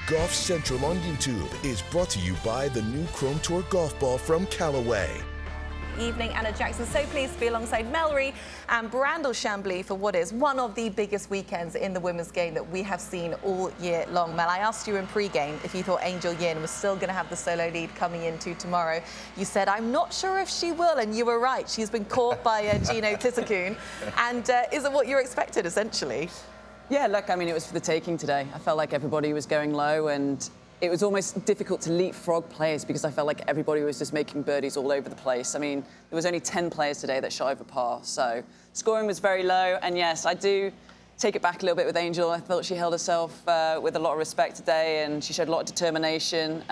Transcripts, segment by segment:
Golf Central on YouTube is brought to you by the new Chrome Tour golf ball from Callaway. Evening, Anna Jackson. So pleased to be alongside Melry and Brandel Chambly for what is one of the biggest weekends in the women's game that we have seen all year long. Mel, I asked you in pre-game if you thought Angel Yin was still going to have the solo lead coming into tomorrow. You said, I'm not sure if she will, and you were right. She's been caught by Gino Tiburon. And is it what you expected, essentially? Yeah, look, I mean, it was for the taking today. I felt like everybody was going low, and it was almost difficult to leapfrog players because I felt like everybody was just making birdies all over the place. I mean, there was only 10 players today that shot over par, so scoring was very low. And yes, I do take it back a little bit with Angel. I thought she held herself with a lot of respect today, and she showed a lot of determination.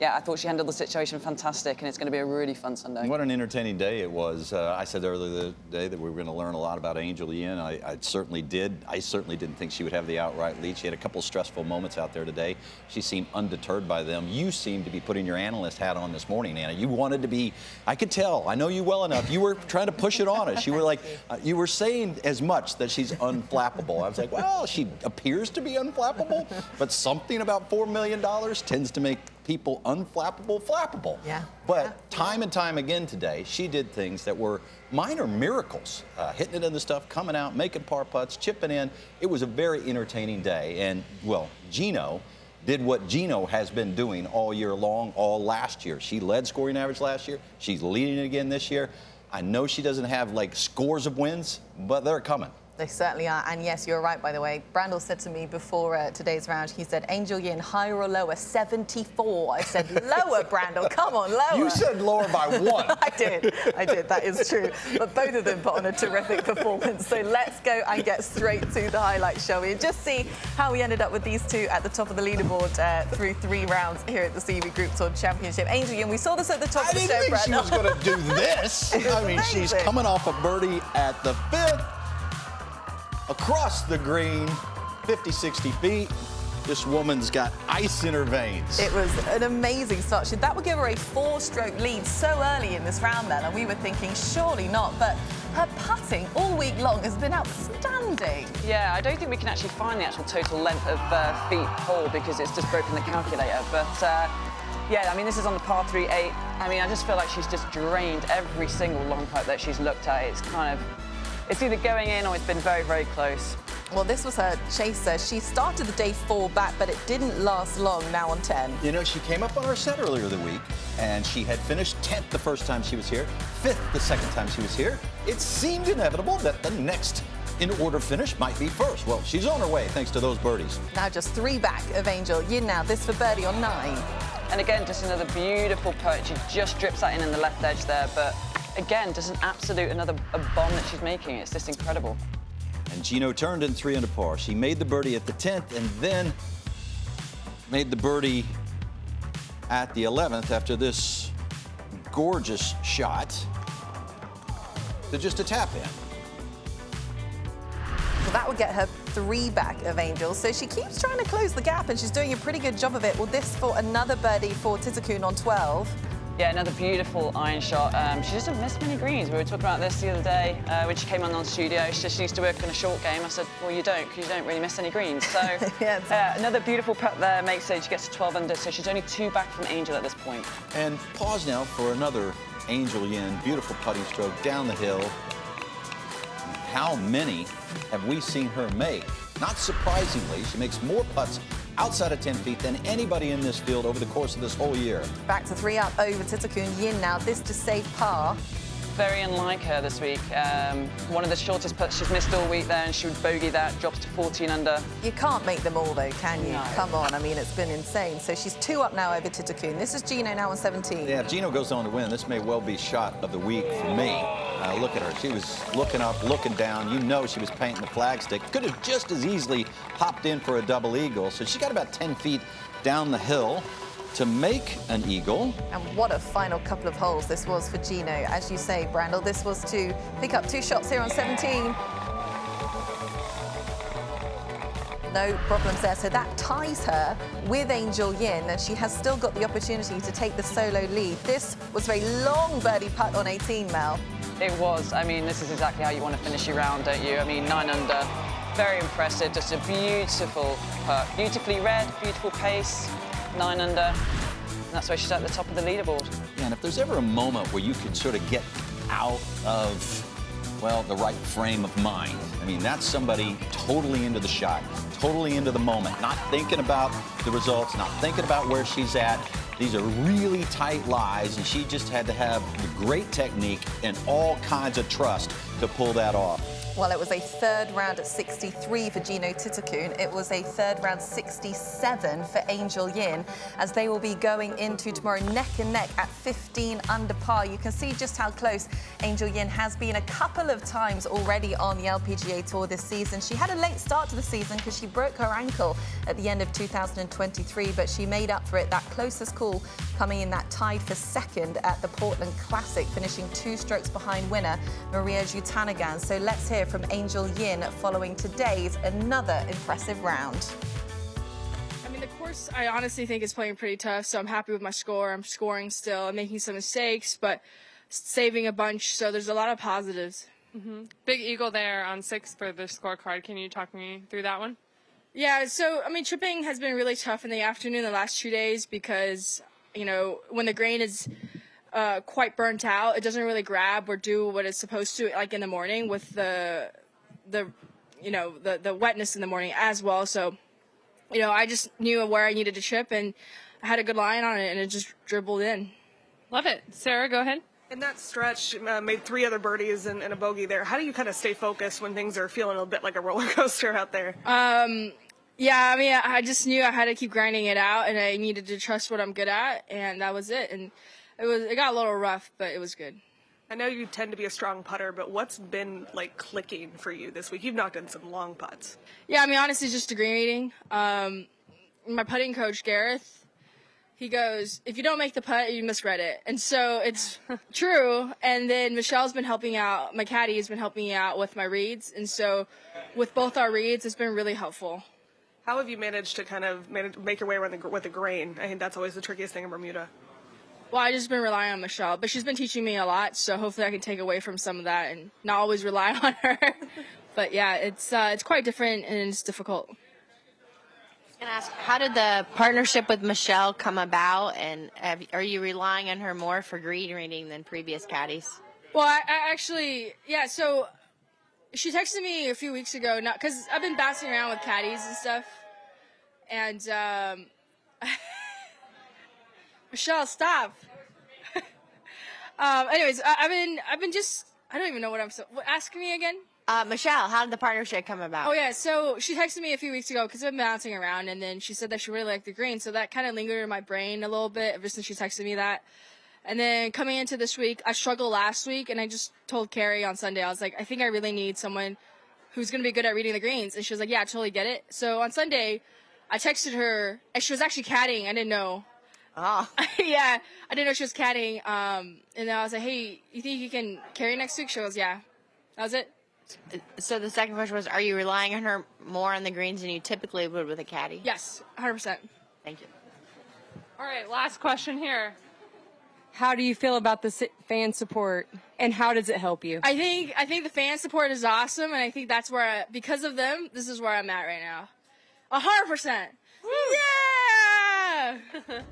Yeah, I thought she handled the situation fantastic, and it's going to be a really fun Sunday. What an entertaining day it was. I said earlier today that we were going to learn a lot about Angel Yin. I certainly did. I certainly didn't think she would have the outright lead. She had a couple stressful moments out there today. She seemed undeterred by them. You seemed to be putting your analyst hat on this morning, Anna. You wanted to be, I could tell, I know you well enough. You were trying to push it on us. You were like, you were saying as much that she's unflappable. I was like, well, she appears to be unflappable, but something about $4 million tends to make people unflappable, flappable. Yeah. But time and time again today, she did things that were minor miracles, hitting it in the stuff, coming out, making par putts, chipping in. It was a very entertaining day. And, well, Gino did what Gino has been doing all year long, all last year. She led scoring average last year. She's leading it again this year. I know she doesn't have, like, scores of wins, but they're coming. They certainly are. And yes, you're right, by the way. Brandel said to me before today's round, he said, Angel Yin, higher or lower? 74. I said, lower, Brandel. Come on, lower. You said lower by 1. I did. That is true. But both of them put on a terrific performance. So let's go and get straight to the highlights, shall we? And just see how we ended up with these two at the top of the leaderboard through 3 rounds here at the CME Group Tour Championship. Angel Yin, we saw this at the top of the show, I didn't think Brandel. she was going to do this. I mean, she's coming off a birdie at the 5th. Across the green, 50, 60 feet. This woman's got ice in her veins. It was an amazing start. That would give her a 4-stroke lead so early in this round then, and we were thinking, surely not. But her putting all week long has been outstanding. Yeah, I don't think we can actually find the actual total length of feet hole because it's just broken the calculator. But yeah, I mean, this is on the par 3-8. I mean, I just feel like she's just drained every single long putt that she's looked at. It's kind of, it's either going in or it's been very, very close. Well, this was her chaser. She started the day 4 back, but it didn't last long, now on 10. You know, she came up on her set earlier the week, and she had finished 10th the first time she was here, 5th the second time she was here. It seemed inevitable that the next in-order finish might be first. Well, she's on her way, thanks to those birdies. Now just 3 back of Angel Yin now. This for birdie on 9. And again, just another beautiful putt. She just drips that in the left edge there, but again, just an absolute a bomb that she's making. It's just incredible. And Gino turned in 3 under par. She made the birdie at the 10th and then made the birdie at the 11th after this gorgeous shot to just a tap in. Well, that would get her 3 back of Angel. So she keeps trying to close the gap, and she's doing a pretty good job of it. Well, this for another birdie for Tiburon on 12. Yeah, another beautiful iron shot. She doesn't miss many greens. We were talking about this the other day when she came on the studio. She just used to work in a short game. I said, well, you don't, because you don't really miss any greens. So another beautiful putt there makes it, she gets to 12 under, so she's only 2 back from Angel at this point. And pause now for another Angel Yin. Beautiful putting stroke down the hill. How many have we seen her make? Not surprisingly, she makes more putts outside of 10 feet than anybody in this field over the course of this whole year. Back to 3 up over Tiburon Yin now. This to save par. Very unlike her this week. One of the shortest putts she's missed all week there, and she would bogey that, drops to 14 under. You can't make them all, though, can you? No. Come on, I mean, it's been insane. So she's 2 up now over Tiburon. This is Gino now on 17. Yeah, if Gino goes on to win, this may well be shot of the week for me. Look at her. She was looking up, looking down. You know she was painting the flagstick. Could have just as easily popped in for a double eagle. So she got about 10 feet down the hill to make an eagle. And what a final couple of holes this was for Gino. As you say, Brandel, this was to pick up 2 shots here on 17. No problems there. So that ties her with Angel Yin, and she has still got the opportunity to take the solo lead. This was a very long birdie putt on 18, Mel. It was. I mean, this is exactly how you want to finish your round, don't you? I mean, 9 under. Very impressive, just a beautiful putt. Beautifully read, beautiful pace, 9 under. And that's why she's at the top of the leaderboard. Yeah, and if there's ever a moment where you can sort of get out of, well, the right frame of mind, I mean, that's somebody totally into the shot, totally into the moment, not thinking about the results, not thinking about where she's at. These are really tight lies, and she just had to have great technique and all kinds of trust to pull that off. Well, it was a third round at 63 for Gino Titakun. It was a third round 67 for Angel Yin, as they will be going into tomorrow neck and neck at 15 under par. You can see just how close Angel Yin has been a couple of times already on the LPGA Tour this season. She had a late start to the season because she broke her ankle at the end of 2023, but she made up for it. That closest call coming in that tied for second at the Portland Classic, finishing 2 strokes behind winner Maria Jutanagan. So let's hear from Angel Yin following today's another impressive round. I mean, the course I honestly think is playing pretty tough, so I'm happy with my score. I'm scoring still. I'm making some mistakes, but saving a bunch, so there's a lot of positives. Big eagle there on 6 for the scorecard. Can you talk me through that one? Yeah, so, I mean, chipping has been really tough in the afternoon the last 2 days because, you know, when the grain is quite burnt out, it doesn't really grab or do what it's supposed to, like in the morning with the wetness in the morning as well. So, you know, I just knew where I needed to chip, and I had a good line on it, and it just dribbled in. Love it. Sarah, go ahead. In that stretch, made 3 other birdies and a bogey there. How do you kind of stay focused when things are feeling a bit like a roller coaster out there? Yeah, I mean, I just knew I had to keep grinding it out, and I needed to trust what I'm good at, and that was it. And it got a little rough, but it was good. I know you tend to be a strong putter, but what's been like clicking for you this week? You've knocked in some long putts. Yeah, I mean, honestly, just degree reading. My putting coach, Gareth, he goes, if you don't make the putt, you misread it. And so it's true. And then Michelle's been helping out. My caddy has been helping me out with my reads. And so with both our reads, it's been really helpful. How have you managed to kind of make your way around with the grain? I think that's always the trickiest thing in Bermuda. Well, I just been relying on Michelle, but she's been teaching me a lot, so hopefully I can take away from some of that and not always rely on her. But yeah, it's quite different and it's difficult. I was going to ask, how did the partnership with Michelle come about, and are you relying on her more for green reading than previous caddies? Well, I actually, yeah, so she texted me a few weeks ago, because I've been bouncing around with caddies and stuff, and Michelle, stop. Anyways, I've been just, I don't even know what ask me again. Michelle, how did the partnership come about? Oh yeah, so she texted me a few weeks ago because I've been bouncing around, and then she said that she really liked the green, so that kind of lingered in my brain a little bit ever since she texted me that. And then coming into this week, I struggled last week, and I just told Carrie on Sunday, I was like, I think I really need someone who's going to be good at reading the greens. And she was like, yeah, I totally get it. So on Sunday, I texted her, and she was actually caddying. I didn't know. Oh. Yeah, I didn't know she was caddying. And then I was like, hey, you think you can carry next week? She goes, yeah. That was it. So the second question was, are you relying on her more on the greens than you typically would with a caddy? Yes, 100%. Thank you. All right, last question here. How do you feel about the fan support, and how does it help you? I think the fan support is awesome, and I think that's where, because of them, this is where I'm at right now. 100%. Woo! Yeah!